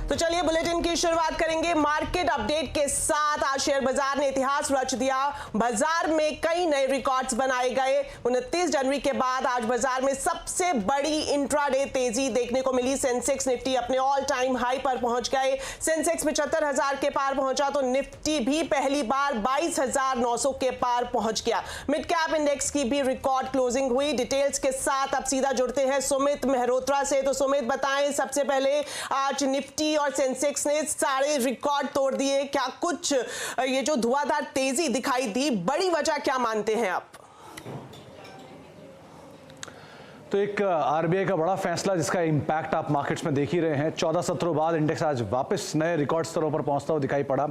तो चलिए बुलेटिन की शुरुआत करेंगे मार्केट अपडेट के साथ। आज शेयर बाजार ने इतिहास रच दिया। बाजार में कई नए रिकॉर्ड्स बनाए गए। 29 जनवरी के बाद आज बाजार में सबसे बड़ी इंट्राडे तेजी देखने को मिली। सेंसेक्स निफ्टी अपने ऑल टाइम हाई पर पहुंच गए। सेंसेक्स 75,000 के पार पहुंचा तो निफ्टी भी पहली बार 22,900 के पार पहुंच गया। मिड कैप इंडेक्स की भी रिकॉर्ड क्लोजिंग हुई। डिटेल्स के साथ अब सीधा जुड़ते हैं सुमित मेहरोत्रा से। तो सुमित बताएं, सबसे पहले आज निफ्टी और सेंसेक्स ने सारे रिकॉर्ड तोड़ दिए। क्या कुछ ये जो धुआंधार तेजी दिखाई दी, बड़ी वजह क्या मानते हैं आप? तो एक आरबीआई का बड़ा फैसला जिसका इम्पैक्ट आप मार्केट्स में देख ही रहे हैं। 14 सत्रों बाद इंडेक्स आज वापस नए रिकॉर्ड स्तरों पर पहुंचता हुआ दिखाई पड़ा।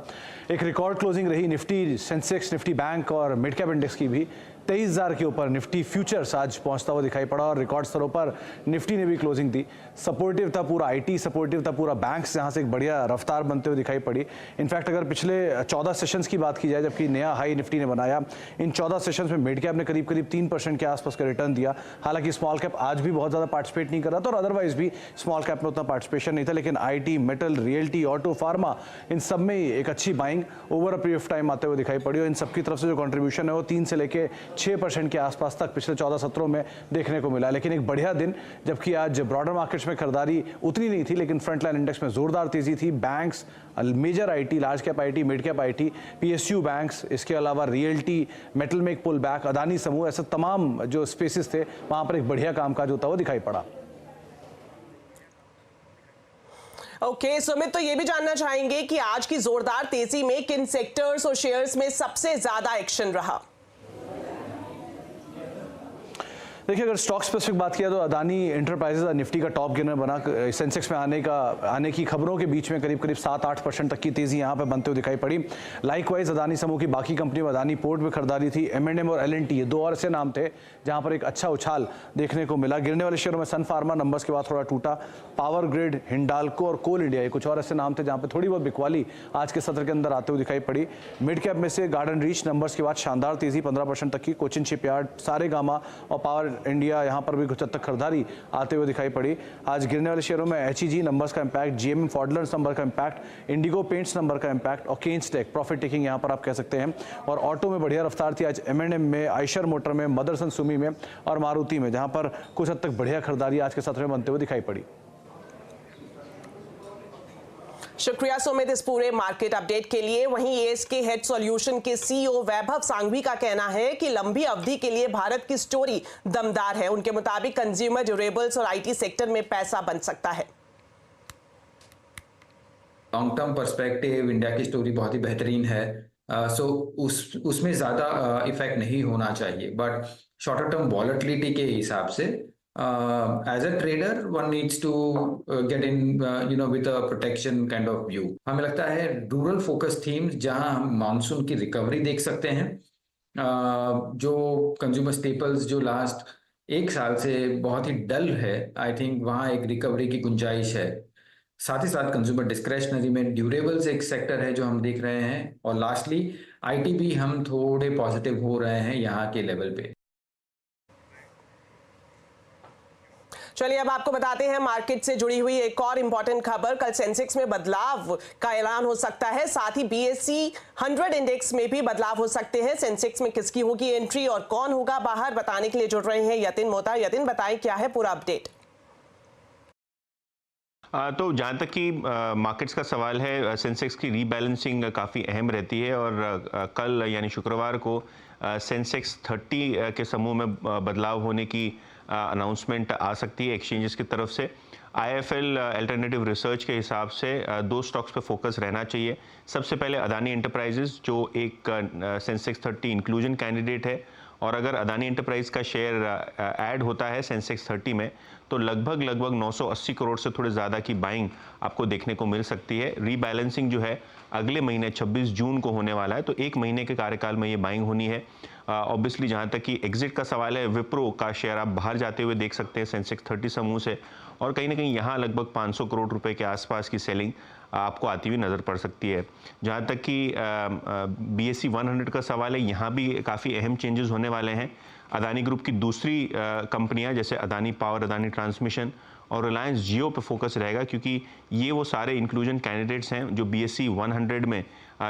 एक रिकॉर्ड क्लोजिंग रही निफ्टी, सेंसेक्स, निफ्टी बैंक और मिड कैप इंडेक्स की भी। 23,000 के ऊपर निफ्टी फ्यूचर्स आज पहुंचता हुआ दिखाई पड़ा और रिकॉर्ड स्तरों पर निफ्टी ने भी क्लोजिंग दी। सपोर्टिव था पूरा आईटी, सपोर्टिव था पूरा बैंक्स, जहां से एक बढ़िया रफ्तार बनते हुए दिखाई पड़ी। इनफैक्ट अगर पिछले 14 सेशंस की बात की जाए, जबकि नया हाई निफ्टी ने बनाया, इन 14 सेशंस में मिड कैप ने करीब 3% के आसपास का रिटर्न दिया। हालांकि स्मॉल कैप आज भी बहुत ज्यादा पार्टिसिपेट नहीं कर रहा था और अदरवाइज भी स्मॉल कैप में उतना पार्टिसिपेशन नहीं था। लेकिन IT, metal, realty, auto, pharma, इन सब में एक अच्छी buying over a period of time आते हुए दिखाई पड़ी और इन सबकी तरफ से जो कंट्रीब्यूशन है वो 3 से लेकर 6% के आसपास तक पिछले 14 सत्रों में देखने को मिला। लेकिन एक बढ़िया दिन, जबकि आज ब्रॉडर मार्केट्स में खरीदारी उतनी नहीं थी, लेकिन फ्रंटलाइन इंडेक्स में जोरदार तेजी थी। Banks, major IT, large cap IT, mid cap IT, PSU banks, इसके अलावा रियल्टी, मेटल में एक पुल बैक, अदानी समूह, ऐसे तमाम जो स्पेसेस थे वहां पर एक बढ़िया कामकाज होता हुआ दिखाई पड़ा। ओके सुमित, तो ये भी जानना चाहेंगे कि आज की जोरदार तेजी में किन सेक्टर्स और शेयर्स में सबसे ज्यादा एक्शन रहा? देखिए, अगर स्टॉक स्पेसिफिक बात किया तो अदानी एंटरप्राइजेज निफ्टी का टॉप गेनर बना। सेंसेक्स में आने की खबरों के बीच में करीब 7-8% तक की तेजी यहां पे बनते हुए दिखाई पड़ी। लाइकवाइज अदानी समूह की बाकी कंपनी में अदानी पोर्ट में खरीदारी थी। M&M और L&T, ये दो और ऐसे नाम थे जहां पर एक अच्छा उछाल देखने को मिला। गिरने वाले शेयरों में सन फार्मा नंबर्स के बाद थोड़ा टूटा। पावर ग्रिड, हिंडाल्को और कोल इंडिया, ये कुछ और ऐसे नाम थे जहां पर थोड़ी बहुत बिकवाली आज के सत्र के अंदर आते हुए दिखाई पड़ी। मिड कैप में से गार्डन रीच नंबर्स के बाद शानदार तेजी 15% तक की। कोचिन शिपयार्ड, सारेगामा और पावर इंडिया, यहां पर भी कुछ हद तक खरीदारी आते हुए दिखाई पड़ी। आज गिरने वाले शेयरों में HEG नंबर्स का इंपैक्ट, GMM फॉडलर्स नंबर का इंपैक्ट, इंडिगो पेंट्स नंबर का इंपैक्ट और केन्स टेक प्रॉफिट टेकिंग यहां पर आप कह सकते हैं। और ऑटो में बढ़िया रफ्तार थी आज M&M में, आइशर मोटर में, मदरसन सुमी में और मारुति में, जहां पर कुछ हद तक बढ़िया खरीदारी आज के सत्र में बनते हुए दिखाई पड़ी। शुक्रिया सुमित इस पूरे मार्केट अपडेट के लिए। वहीं ASK हेड सॉल्यूशन के CEO वैभव सांघवी का कहना है कि लंबी अवधि के लिए भारत की स्टोरी दमदार है। उनके मुताबिक कंज्यूमर ड्यूरेबल्स और IT सेक्टर में पैसा बन सकता है। लॉन्ग टर्म पर्सपेक्टिव इंडिया की स्टोरी बहुत ही बेहतरीन है। उसमें ज़्यादा इफेक्ट नहीं होना चाहिए, बट शॉर्टर टर्म वॉलेटिलिटी के हिसाब से as a trader one needs to get in with a protection kind of view। हमें लगता है रूरल फोकस थीम्स जहां हम मानसून की रिकवरी देख सकते हैं। जो कंज्यूमर स्टेपल्स जो लास्ट 1 साल से बहुत ही डल है, आई थिंक वहां एक रिकवरी की गुंजाइश है। साथ ही साथ कंज्यूमर डिस्क्रेशनरी में ड्यूरेबल्स एक सेक्टर है जो हम देख रहे हैं। और लास्टली आईटी भी हम थोड़े पॉजिटिव हो रहे हैं यहाँ के लेवल पे। चलिए अब आपको बताते हैं मार्केट से जुड़ी हुई एक और इंपॉर्टेंट खबर। कल सेंसेक्स में बदलाव का ऐलान हो सकता है, साथ ही BSE 100 इंडेक्स में भी बदलाव हो सकते हैं। सेंसेक्स में किसकी होगी एंट्री और कौन होगा बाहर, बताने के लिए जुड़ रहे हैं यतिन मोहता। यतिन, बताएं क्या है पूरा अपडेट? तो जहाँ तक कि मार्केट्स का सवाल है, सेंसेक्स की रीबैलेंसिंग काफ़ी अहम रहती है और कल यानी शुक्रवार को सेंसेक्स 30 के समूह में बदलाव होने की अनाउंसमेंट आ सकती है एक्सचेंजेस की तरफ से। IIFL अल्टरनेटिव रिसर्च के हिसाब से 2 स्टॉक्स पे फोकस रहना चाहिए। सबसे पहले अदानी एंटरप्राइजेज, जो एक सेंसेक्स 30 इंक्लूजन कैंडिडेट है, और अगर अदानी एंटरप्राइज का शेयर ऐड होता है सेंसेक्स 30 में तो लगभग 980 करोड़ से थोड़े ज़्यादा की बाइंग आपको देखने को मिल सकती है। रीबैलेंसिंग जो है अगले महीने 26 जून को होने वाला है, तो 1 महीने के कार्यकाल में ये बाइंग होनी है। ऑब्वियसली जहाँ तक कि एग्जिट का सवाल है, विप्रो का शेयर आप बाहर जाते हुए देख सकते हैं सेंसेक्स 30 समूह से, और कहीं ना कहीं यहाँ लगभग 500 करोड़ रुपए के आसपास की सेलिंग आपको आती हुई नज़र पड़ सकती है। जहाँ तक कि BSE 100 का सवाल है, यहाँ भी काफ़ी अहम चेंजेस होने वाले हैं। अदानी ग्रुप की दूसरी कंपनियां जैसे अदानी पावर, अदानी ट्रांसमिशन और रिलायंस जियो पे फोकस रहेगा, क्योंकि ये वो सारे इंक्लूजन कैंडिडेट्स हैं जो BSE 100 में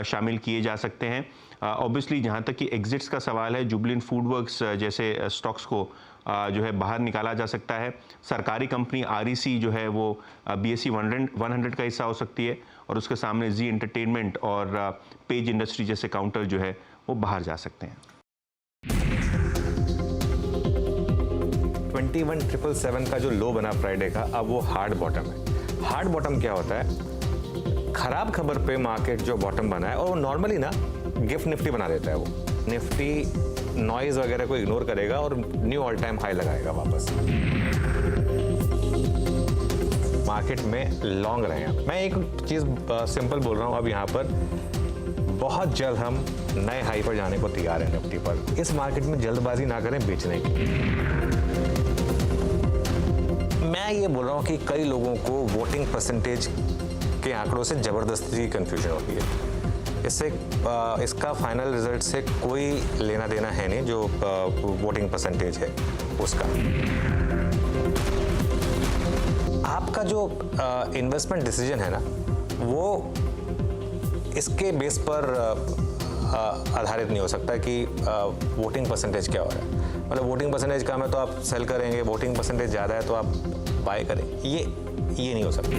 शामिल किए जा सकते हैं। ऑब्वियसली जहाँ तक कि एग्जिट्स का सवाल है, जुबलिन फूडवर्क्स जैसे स्टॉक्स को जो है बाहर निकाला जा सकता है। सरकारी कंपनी REC जो है वो BSE 100 का हिस्सा हो सकती है, और उसके सामने जी एंटरटेनमेंट और पेज इंडस्ट्री जैसे काउंटर जो है वो बाहर जा सकते हैं। 21,777 का जो लो बना फ्राइडे का, अब वो हार्ड बॉटम है। हार्ड बॉटम क्या होता है? खराब खबर पे मार्केट जो बॉटम बना है, और नॉर्मली ना गिफ्ट निफ्टी बना देता है। वो निफ्टी नॉइज वगैरह को इग्नोर करेगा और न्यू ऑल टाइम हाई लगाएगा वापस। मार्केट में लॉन्ग रहे हैं। मैं एक चीज सिंपल बोल रहा हूं, अब यहाँ पर बहुत जल्द हम नए हाई पर जाने को तैयार हैं निफ्टी पर। इस मार्केट में जल्दबाजी ना करें बेचने की। मैं ये बोल रहा हूं कि कई लोगों को वोटिंग परसेंटेज के आंकड़ों से जबरदस्ती कंफ्यूजन होती है। इससे इसका फाइनल रिजल्ट से कोई लेना देना है नहीं, जो वोटिंग परसेंटेज है उसका। आपका जो इन्वेस्टमेंट डिसीजन है ना, वो इसके बेस पर आधारित नहीं हो सकता कि वोटिंग परसेंटेज क्या हो रहा है। मतलब वोटिंग परसेंटेज कम है तो आप सेल करेंगे, वोटिंग परसेंटेज ज़्यादा है तो आप बाय करें, ये नहीं हो सकता।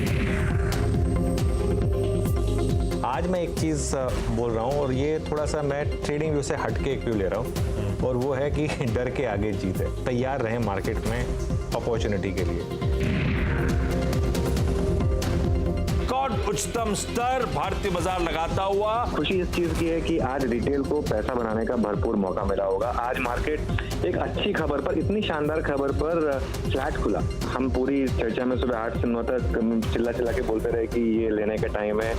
आज मैं एक चीज़ बोल रहा हूँ, और ये थोड़ा सा मैं ट्रेडिंग व्यू से हट के एक व्यू ले रहा हूँ, और वो है कि डर के आगे जीत है। तैयार रहें मार्केट में अपॉर्चुनिटी के लिए। उच्चतम स्तर भारतीय बाजार लगाता हुआ। खुशी इस चीज की है कि आज रिटेल को पैसा बनाने का भरपूर मौका मिला होगा। आज मार्केट एक अच्छी खबर पर, इतनी शानदार खबर पर फ्लैट खुला। हम पूरी चर्चा में सुबह 8 से 9 तक चिल्ला के बोलते रहे कि ये लेने का टाइम है।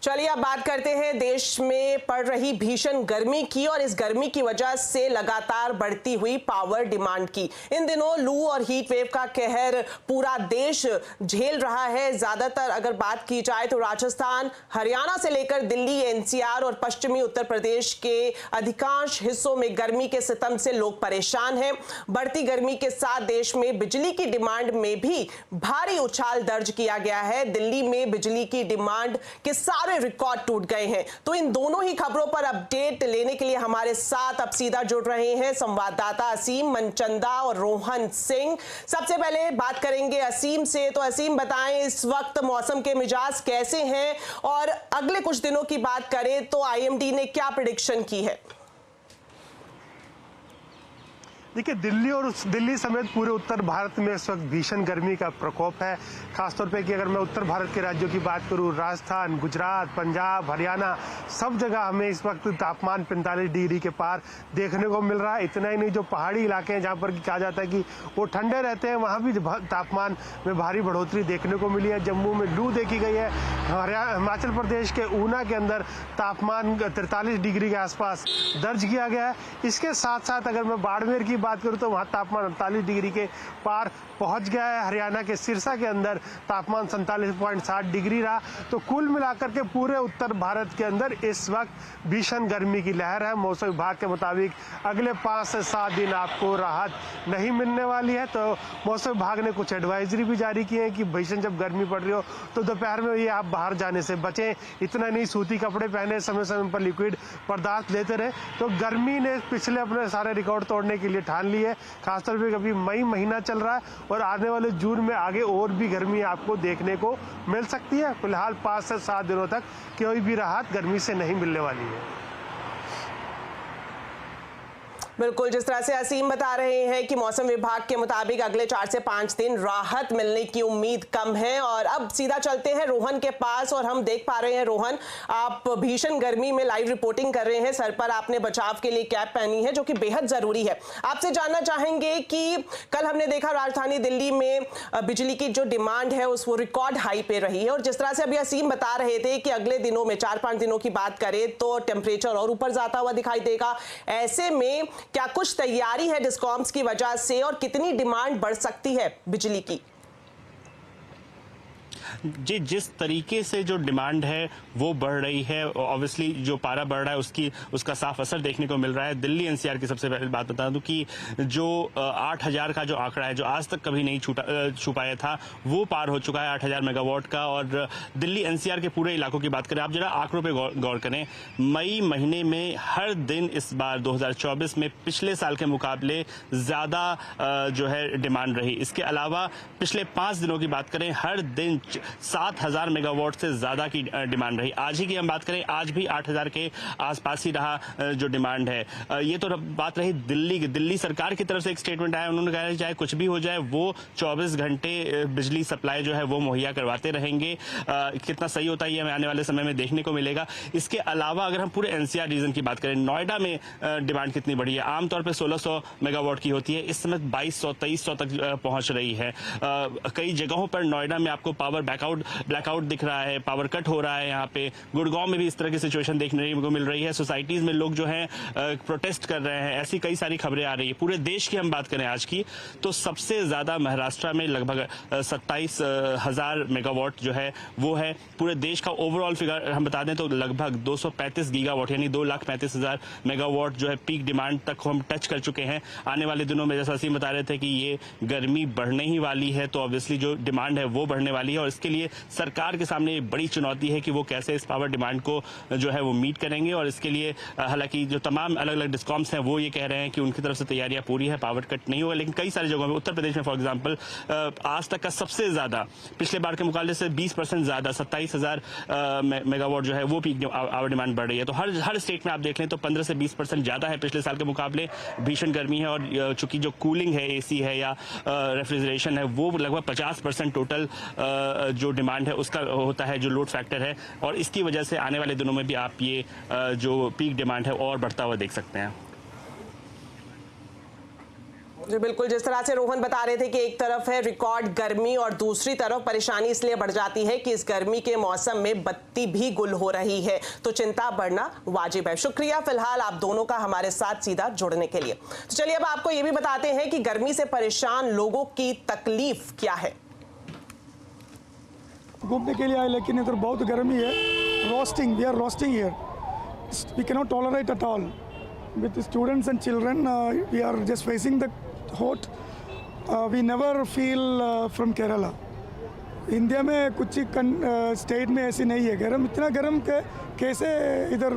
चलिए अब बात करते हैं देश में पड़ रही भीषण गर्मी की, और इस गर्मी की वजह से लगातार बढ़ती हुई पावर डिमांड की। इन दिनों लू और हीट वेव का कहर पूरा देश झेल रहा है। ज्यादातर अगर बात की जाए तो राजस्थान, हरियाणा से लेकर दिल्ली, NCR और पश्चिमी उत्तर प्रदेश के अधिकांश हिस्सों में गर्मी के सितम से लोग परेशान हैं। बढ़ती गर्मी के साथ देश में बिजली की डिमांड में भी भारी उछाल दर्ज किया गया है। दिल्ली में बिजली की डिमांड के सारे रिकॉर्ड टूट गए हैं। तो इन दोनों ही खबरों पर अपडेट लेने के लिए हमारे साथ अब सीधा जुड़ रहे हैं संवाददाता असीम मनचंदा और रोहन सिंह। सबसे पहले बात करेंगे असीम से। तो असीम बताएं, इस वक्त मौसम के मिजाज कैसे हैं, और अगले कुछ दिनों की बात करें तो IMD ने क्या प्रेडिक्शन की है? देखिए, दिल्ली समेत पूरे उत्तर भारत में इस वक्त भीषण गर्मी का प्रकोप है। खासतौर पे कि अगर मैं उत्तर भारत के राज्यों की बात करूं, राजस्थान, गुजरात, पंजाब, हरियाणा, सब जगह हमें इस वक्त तापमान 45 डिग्री के पार देखने को मिल रहा है। इतना ही नहीं, जो पहाड़ी इलाके हैं जहां पर कहा जाता है कि वो ठंडे रहते हैं, वहां भी तापमान में भारी बढ़ोतरी देखने को मिली है। जम्मू में लू देखी गई है। हिमाचल प्रदेश के ऊना के अंदर तापमान 43 डिग्री के आसपास दर्ज किया गया है। इसके साथ साथ अगर मैं बाड़मेर की बात करूं तो वहां तापमान 48 डिग्री के पार पहुंच गया है। हरियाणा के सिरसा के अंदर तापमान 47.7 डिग्री रहा। तो कुल मिलाकर के पूरे उत्तर भारत के अंदर इस वक्त भीषण गर्मी की लहर है। मौसम विभाग के मुताबिक अगले 5 से 7 दिन आपको राहत नहीं मिलने वाली है। तो मौसम विभाग ने कुछ एडवाइजरी भी जारी की है कि भीषण जब गर्मी पड़ रही हो तो दोपहर में ये आप बाहर जाने से बचें। इतना नहीं, सूती कपड़े पहने, समय समय पर लिक्विड पदार्थ लेते रहे। तो गर्मी ने पिछले अपने सारे रिकॉर्ड तोड़ने के लिए ठान ली है। खासतौर पर अभी मई महीना चल रहा है और आने वाले जून में आगे और भी गर्मी आपको देखने को मिल सकती है। फिलहाल 5 से 7 दिनों तक कोई भी राहत गर्मी से नहीं मिलने वाली है। बिल्कुल, जिस तरह से असीम बता रहे हैं कि मौसम विभाग के मुताबिक अगले 4 से 5 दिन राहत मिलने की उम्मीद कम है। और अब सीधा चलते हैं रोहन के पास, और हम देख पा रहे हैं रोहन, आप भीषण गर्मी में लाइव रिपोर्टिंग कर रहे हैं। सर पर आपने बचाव के लिए कैप पहनी है, जो कि बेहद जरूरी है। आपसे जानना चाहेंगे कि कल हमने देखा राजधानी दिल्ली में बिजली की जो डिमांड है उस वो रिकॉर्ड हाई पे रही है, और जिस तरह से अभी असीम बता रहे थे कि अगले दिनों में 4-5 दिनों की बात करें तो टेम्परेचर और ऊपर जाता हुआ दिखाई देगा। ऐसे में क्या कुछ तैयारी है डिस्कॉम्स की वजह से, और कितनी डिमांड बढ़ सकती है बिजली की? जी, जिस तरीके से जो डिमांड है वो बढ़ रही है, ऑब्वियसली जो पारा बढ़ रहा है उसका साफ असर देखने को मिल रहा है। दिल्ली एनसीआर की सबसे पहले बात बता दूं कि जो 8000 का जो आंकड़ा है, जो आज तक कभी नहीं छू पाया था, वो पार हो चुका है 8000 मेगावाट का। और दिल्ली एनसीआर के पूरे इलाकों की बात करें, आप जरा आंकड़ों पे गौर करें, मई महीने में हर दिन इस बार 2024 में पिछले साल के मुकाबले ज्यादा जो है डिमांड रही। इसके अलावा पिछले 5 दिनों की बात करें, हर दिन 7000 मेगावाट से ज्यादा की डिमांड रही। आज ही की हम बात करें, आज भी 8000 के आसपास ही रहा जो डिमांड है। ये तो बात रही दिल्ली की। दिल्ली सरकार की तरफ से एक स्टेटमेंट आया, उन्होंने कहा चाहे कुछ भी हो जाए वो 24 घंटे बिजली सप्लाई जो है वो मुहैया करवाते रहेंगे। कितना सही होता है ये हमें आने वाले समय में देखने को मिलेगा। इसके अलावा अगर हम पूरे एनसीआर रीजन की बात करें, नोएडा में डिमांड कितनी बढ़ी है? आमतौर पर 1600 मेगावाट की होती है, इस समय 2200-2300 तक पहुंच रही है। कई जगहों पर नोएडा में आपको पावर ब्लैकआउट दिख रहा है, पावर कट हो रहा है। यहाँ पे गुड़गांव में भी इस तरह की सिचुएशन देखने को मिल रही है। सोसाइटीज में लोग जो है प्रोटेस्ट कर रहे हैं, ऐसी कई सारी खबरें आ रही है। पूरे देश की हम बात करें आज की, तो सबसे ज्यादा महाराष्ट्र में लगभग 27,000 मेगावाट जो है वो है। पूरे देश का ओवरऑल फिगर हम बता दें तो लगभग 235 गीगावाट यानी 2,35,000 मेगावाट जो है पीक डिमांड तक हम टच कर चुके हैं। आने वाले दिनों में जैसा असीम बता रहे थे कि ये गर्मी बढ़ने ही वाली है, तो ऑब्वियसली जो डिमांड है वो बढ़ने वाली है। और इसके लिए सरकार के सामने बड़ी चुनौती है कि वो कैसे इस पावर डिमांड को जो है वो मीट करेंगे। और इसके लिए हालांकि जो तमाम अलग अलग डिस्कॉम्स हैं वो ये कह रहे हैं कि उनकी तरफ से तैयारियां पूरी है, पावर कट नहीं होगा। लेकिन कई सारी जगहों में, उत्तर प्रदेश में फॉर एग्जाम्पल, आज तक का सबसे ज्यादा पिछले बार के मुकाबले से 20% ज्यादा 27,000 मेगावाट जो है वो पीक आवर डिमांड बढ़ रही है। तो हर स्टेट में आप देख लें तो 15 से 20% ज्यादा है पिछले साल के मुकाबले। भीषण गर्मी है और चूंकि जो कूलिंग है, एसी है या रेफ्रिजरेशन है, वो लगभग 50% टोटल जो डिमांड है उसका होता है, जो लोड फैक्टर है। और इसकी वजह से आने वाले दिनों में भी आप ये जो पीक डिमांड है और बढ़ता हुआ देख सकते हैं। जी बिल्कुल, जिस तरह से रोहन बता रहे थे कि एक तरफ है रिकॉर्ड गर्मी और दूसरी तरफ परेशानी इसलिए बढ़ जाती है कि इस गर्मी के मौसम में बत्ती भी गुल हो रही है, तो चिंता बढ़ना वाजिब है। शुक्रिया फिलहाल आप दोनों का हमारे साथ सीधा जुड़ने के लिए। तो चलिए अब आपको ये भी बताते हैं कि गर्मी से परेशान लोगों की तकलीफ क्या है। घूमने के लिए आए लेकिन इधर बहुत गर्मी है। Roasting, we are roasting here, we can not tolerate at all with students and children. We are just facing the hot. We never feel from Kerala. India में कुछ स्टेट में ऐसी नहीं है गर्म, इतना गर्म के कैसे इधर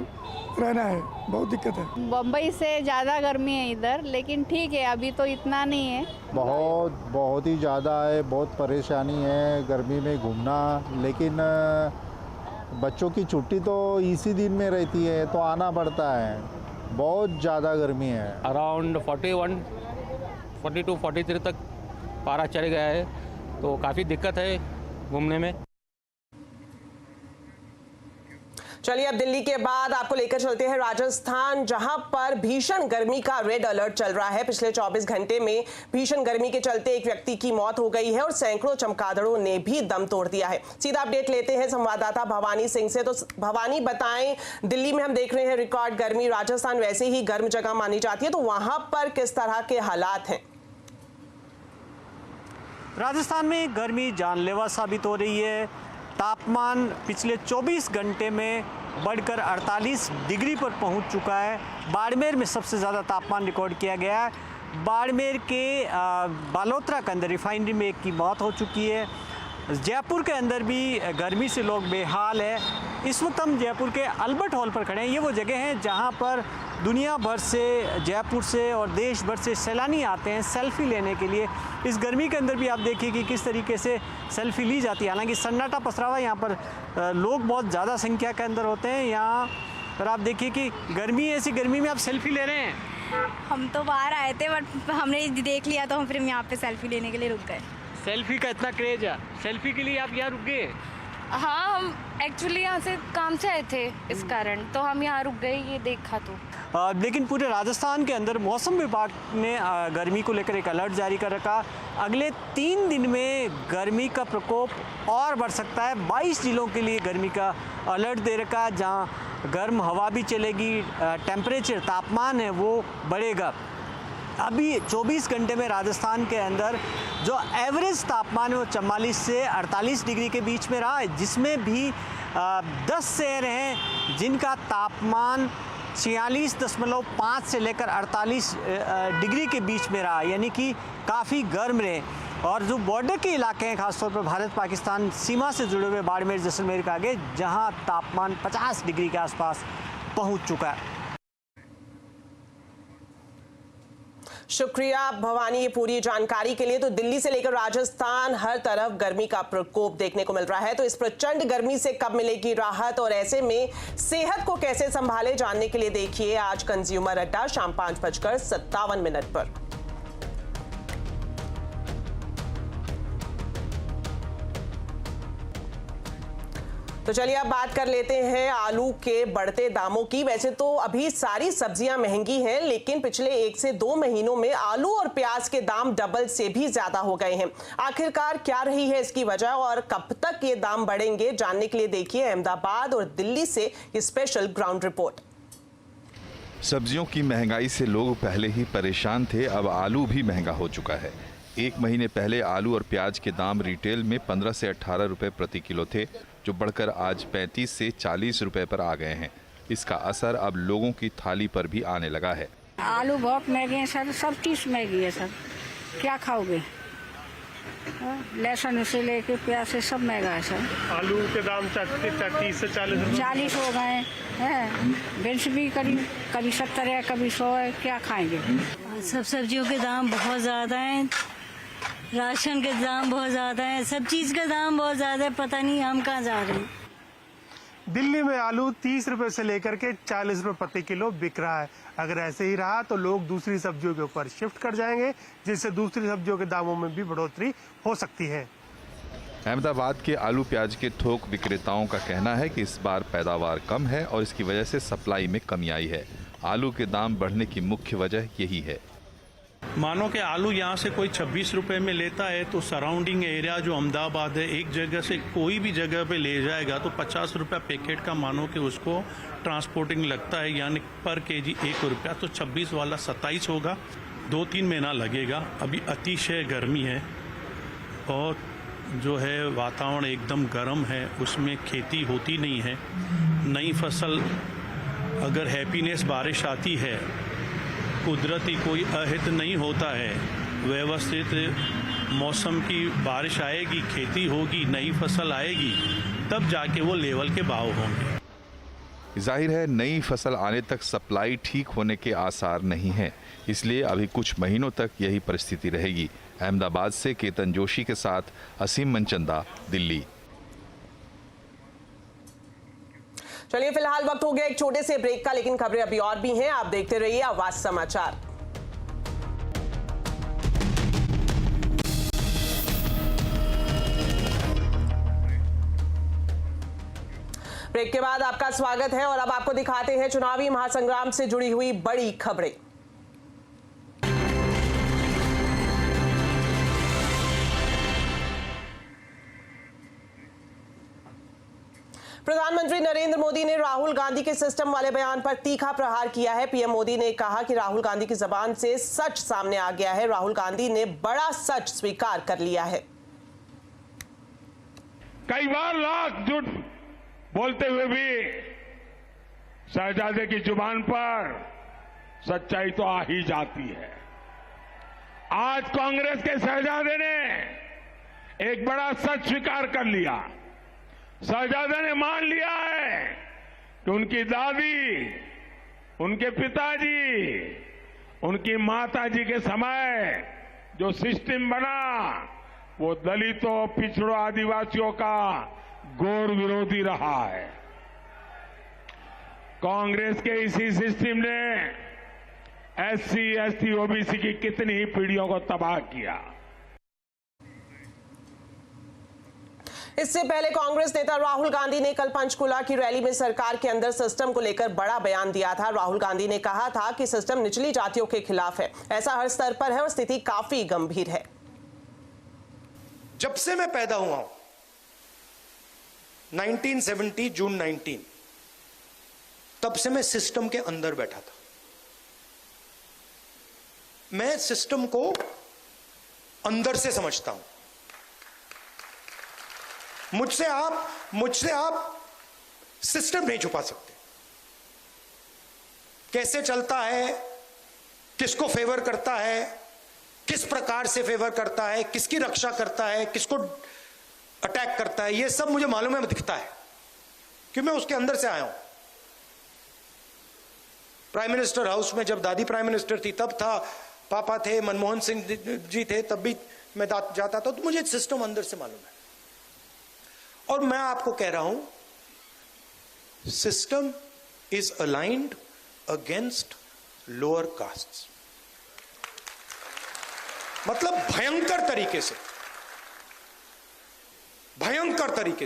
रहना है, बहुत दिक्कत है। बम्बई से ज़्यादा गर्मी है इधर, लेकिन ठीक है अभी तो इतना नहीं है। बहुत ही ज़्यादा है, बहुत परेशानी है गर्मी में घूमना। लेकिन बच्चों की छुट्टी तो इसी दिन में रहती है तो आना पड़ता है। बहुत ज़्यादा गर्मी है। अराउंड 41, 42, 43 तक पारा चढ़ गया है, तो काफ़ी दिक्कत है घूमने में। चलिए अब दिल्ली के बाद आपको लेकर चलते हैं राजस्थान, जहां पर भीषण गर्मी का रेड अलर्ट चल रहा है। पिछले 24 घंटे में भीषण गर्मी के चलते एक व्यक्ति की मौत हो गई है और सैकड़ों चमगादड़ों ने भी दम तोड़ दिया है। सीधा अपडेट लेते हैं संवाददाता भवानी सिंह से। तो भवानी बताएं, दिल्ली में हम देख रहे हैं रिकॉर्ड गर्मी, राजस्थान वैसे ही गर्म जगह मानी जाती है, तो वहां पर किस तरह के हालात हैं? राजस्थान में गर्मी जानलेवा साबित हो रही है। तापमान पिछले 24 घंटे में बढ़कर 48 डिग्री पर पहुंच चुका है। बाड़मेर में सबसे ज़्यादा तापमान रिकॉर्ड किया गया है। बाड़मेर के बालोतरा के अंदर रिफाइनरी में एक की मौत हो चुकी है। जयपुर के अंदर भी गर्मी से लोग बेहाल है। इस वक्त हम जयपुर के अल्बर्ट हॉल पर खड़े हैं। ये वो जगह है जहाँ पर दुनिया भर से, जयपुर से और देश भर से सैलानी आते हैं सेल्फी लेने के लिए। इस गर्मी के अंदर भी आप देखिए कि किस तरीके से सेल्फी ली जाती है। हालांकि सन्नाटा पसरा हुआ है, यहाँ पर लोग बहुत ज़्यादा संख्या के अंदर होते हैं। यहाँ पर आप देखिए कि गर्मी, ऐसी गर्मी में आप सेल्फी ले रहे हैं। हम तो बाहर आए थे बट हमने देख लिया तो हम फिर यहाँ पे सेल्फी लेने के लिए रुक गए। सेल्फी का इतना क्रेज है, सेल्फी के लिए आप यहाँ रुक गए? हाँ, हम एक्चुअली यहाँ से काम से आए थे, इस कारण तो हम यहाँ रुक गए, ये देखा तो। लेकिन पूरे राजस्थान के अंदर मौसम विभाग ने गर्मी को लेकर एक अलर्ट जारी कर रखा। अगले 3 दिन में गर्मी का प्रकोप और बढ़ सकता है। 22 जिलों के लिए गर्मी का अलर्ट दे रखा है, जहाँ गर्म हवा भी चलेगी, टेम्परेचर, तापमान है वो बढ़ेगा। अभी 24 घंटे में राजस्थान के अंदर जो एवरेज तापमान है वो 44 से 48 डिग्री के बीच में रहा है, जिसमें भी 10 शहर हैं जिनका तापमान 46.5 से लेकर 48 डिग्री के बीच में रहा, यानी कि काफ़ी गर्म रहे। और जो बॉर्डर के इलाके हैं, खासतौर पर भारत पाकिस्तान सीमा से जुड़े हुए बाड़मेर जैसलमेर के आगे, जहां तापमान 50 डिग्री के आसपास पहुंच चुका है। शुक्रिया भवानी ये पूरी जानकारी के लिए। तो दिल्ली से लेकर राजस्थान हर तरफ गर्मी का प्रकोप देखने को मिल रहा है। तो इस प्रचंड गर्मी से कब मिलेगी राहत और ऐसे में सेहत को कैसे संभाले, जानने के लिए देखिए आज कंज्यूमर अड्डा शाम 5:57 पर। तो चलिए अब बात कर लेते हैं आलू के बढ़ते दामों की। वैसे तो अभी सारी सब्जियां महंगी हैं, लेकिन पिछले 1 से 2 महीनों में आलू और प्याज के दाम डबल से भी ज्यादा हो गए हैं। आखिरकार क्या रही है इसकी वजह और कब तक ये दाम बढ़ेंगे, जानने के लिए देखिए अहमदाबाद और दिल्ली से ये स्पेशल ग्राउंड रिपोर्ट। सब्जियों की महंगाई से लोग पहले ही परेशान थे, अब आलू भी महंगा हो चुका है। 1 महीने पहले आलू और प्याज के दाम रिटेल में 15 से 18 रुपए प्रति किलो थे, जो बढ़कर आज 35 से 40 रुपए पर आ गए हैं। इसका असर अब लोगों की थाली पर भी आने लगा है। आलू बहुत महंगे हैं सर, सब चीज महंगी है सर, क्या खाओगे? लहसुन से लेके प्याज से सब महंगा है सर। आलू के दाम 30 से 40 हो गए हैं, बीन्स भी कभी 70 है, कभी 100 है, क्या खाएंगे? सब सब्जियों के दाम बहुत ज़्यादा हैं, राशन के दाम बहुत ज़्यादा है, सब चीज़ का दाम बहुत ज़्यादा है, पता नहीं हम कहाँ जा रहे हैं। दिल्ली में आलू 30 रुपए से लेकर के 40 रुपए प्रति किलो बिक रहा है। अगर ऐसे ही रहा तो लोग दूसरी सब्जियों के ऊपर शिफ्ट कर जाएंगे, जिससे दूसरी सब्जियों के दामों में भी बढ़ोतरी हो सकती है। अहमदाबाद के आलू प्याज के थोक विक्रेताओं का कहना है कि इस बार पैदावार कम है और इसकी वजह से सप्लाई में कमी आई है। आलू के दाम बढ़ने की मुख्य वजह यही है। मानो कि आलू यहाँ से कोई 26 रुपए में लेता है तो सराउंडिंग एरिया जो अहमदाबाद है, एक जगह से कोई भी जगह पे ले जाएगा तो 50 रुपया पैकेट का मानो कि उसको ट्रांसपोर्टिंग लगता है, यानी पर केजी 1 रुपया। तो 26 वाला 27 होगा, 2-3 महीना लगेगा। अभी अतिशय गर्मी है और जो है वातावरण एकदम गर्म है, उसमें खेती होती नहीं है। नई फसल अगर हैप्पीनेस बारिश आती है, कुदरती कोई अहित नहीं होता है, व्यवस्थित मौसम की बारिश आएगी, खेती होगी, नई फसल आएगी, तब जाके वो लेवल के भाव होंगे। जाहिर है नई फसल आने तक सप्लाई ठीक होने के आसार नहीं हैं, इसलिए अभी कुछ महीनों तक यही परिस्थिति रहेगी। अहमदाबाद से केतन जोशी के साथ असीम मनचंदा, दिल्ली। चलिए फिलहाल वक्त हो गया एक छोटे से ब्रेक का, लेकिन खबरें अभी और भी हैं। आप देखते रहिए आवाज समाचार। ब्रेक के बाद आपका स्वागत है और अब आपको दिखाते हैं चुनावी महासंग्राम से जुड़ी हुई बड़ी खबरें। प्रधानमंत्री नरेंद्र मोदी ने राहुल गांधी के सिस्टम वाले बयान पर तीखा प्रहार किया है। पीएम मोदी ने कहा कि राहुल गांधी की जबान से सच सामने आ गया है। राहुल गांधी ने बड़ा सच स्वीकार कर लिया है। कई बार लाख झूठ बोलते हुए भी शहजादे की जुबान पर सच्चाई तो आ ही जाती है। आज कांग्रेस के शहजादे ने एक बड़ा सच स्वीकार कर लिया। शहजादे ने मान लिया है कि उनकी दादी, उनके पिताजी, उनकी माताजी के समय जो सिस्टम बना वो दलितों, पिछड़ों, आदिवासियों का घोर विरोधी रहा है। कांग्रेस के इसी सिस्टम ने एससी, एसटी, ओबीसी की कितनी ही पीढ़ियों को तबाह किया। इससे पहले कांग्रेस नेता राहुल गांधी ने कल पंचकुला की रैली में सरकार के अंदर सिस्टम को लेकर बड़ा बयान दिया था। राहुल गांधी ने कहा था कि सिस्टम निचली जातियों के खिलाफ है, ऐसा हर स्तर पर है और स्थिति काफी गंभीर है। जब से मैं पैदा हुआ हूं 1970 जून 19, तब से मैं सिस्टम के अंदर बैठा था। मैं सिस्टम को अंदर से समझता हूं। मुझसे आप सिस्टम नहीं छुपा सकते। कैसे चलता है, किसको फेवर करता है, किस प्रकार से फेवर करता है, किसकी रक्षा करता है, किसको अटैक करता है, यह सब मुझे मालूम है, दिखता है कि मैं उसके अंदर से आया हूं। प्राइम मिनिस्टर हाउस में जब दादी प्राइम मिनिस्टर थी तब था, पापा थे, मनमोहन सिंह जी थे, तब भी मैं जाता था, तो मुझे सिस्टम अंदर से मालूम है। और मैं आपको कह रहा हूं, system is aligned against lower castes, मतलब भयंकर तरीके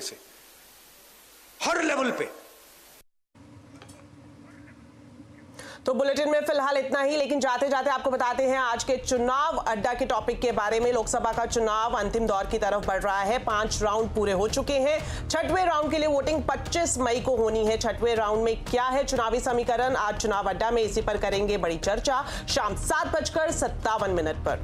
से हर लेवल पे। तो बुलेटिन में फिलहाल इतना ही, लेकिन जाते जाते आपको बताते हैं आज के चुनाव अड्डा के टॉपिक के बारे में। लोकसभा का चुनाव अंतिम दौर की तरफ बढ़ रहा है। 5 राउंड पूरे हो चुके हैं। 6वें राउंड के लिए वोटिंग 25 मई को होनी है। 6वें राउंड में क्या है चुनावी समीकरण, आज चुनाव अड्डा में इसी पर करेंगे बड़ी चर्चा। शाम 7:57 पर।